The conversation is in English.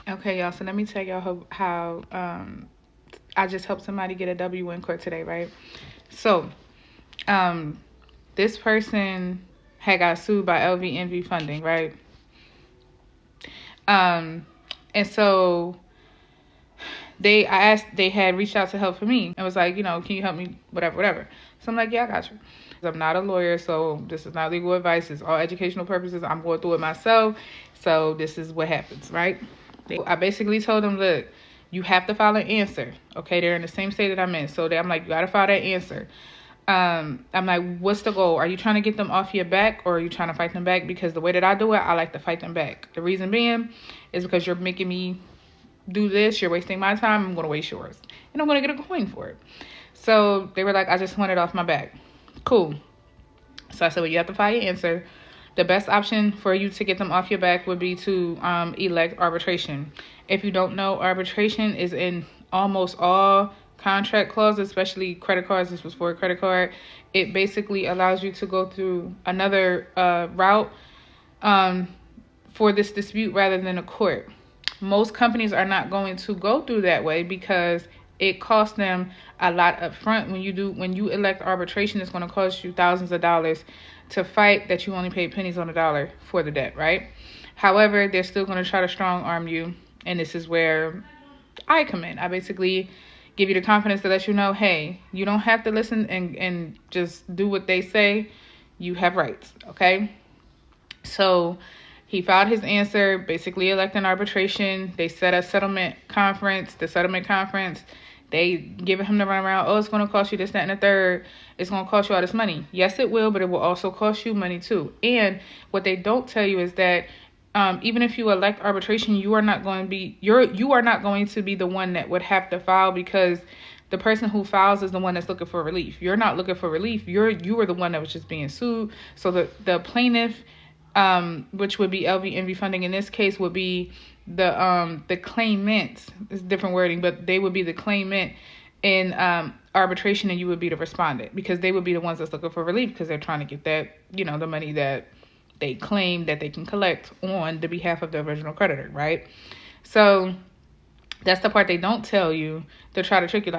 Okay, y'all, so let me tell y'all how I just helped somebody get a W in court today, right? So, this person had got sued by LVNV funding, right? And so they had reached out to help for me and was like, can you help me, whatever. So I'm like, yeah, I got you. I'm not a lawyer, so this is not legal advice. It's all educational purposes. I'm going through it myself, so this is what happens, right? I basically told them, look, you have to file an answer. Okay, they're in the same state that I'm in, so I'm like, you got to file that answer. I'm like, what's the goal? Are you trying to get them off your back, or are you trying to fight them back? Because the way that I do it, I like to fight them back. The reason being is because you're making me do this, you're wasting my time, I'm going to waste yours, and I'm going to get a coin for it. So they were like, I just want it off my back. Cool. So I said, well, you have to file your answer. The best option for you to get them off your back would be to elect arbitration. If you don't know, arbitration is in almost all contract clauses, especially credit cards. This was for a credit card. It basically allows you to go through another route for this dispute rather than a court. Most companies are not going to go through that way because it costs them a lot up front. When you elect arbitration, it's going to cost you thousands of dollars to fight that you only paid pennies on the dollar for the debt, right? However, they're still going to try to strong arm you, and this is where I come in. I basically give you the confidence to let you know, hey, you don't have to listen and just do what they say. You have rights, okay? So he filed his answer, basically electing arbitration. They set a settlement conference. The settlement conference, they giving him the runaround. Oh, it's going to cost you this, that, and the third. It's going to cost you all this money. Yes, it will, but it will also cost you money too. And what they don't tell you is that even if you elect arbitration, you are not going to be the one that would have to file, because the person who files is the one that's looking for relief. You're not looking for relief. You were the one that was just being sued. So the plaintiff, which would be LVNV funding in this case, would be the claimant. It's different wording, but they would be the claimant in arbitration, and you would be the respondent, because they would be the ones that's looking for relief, because they're trying to get that, the money that they claim that they can collect on the behalf of the original creditor, right? So that's the part they don't tell you. They'll try to trick you, like,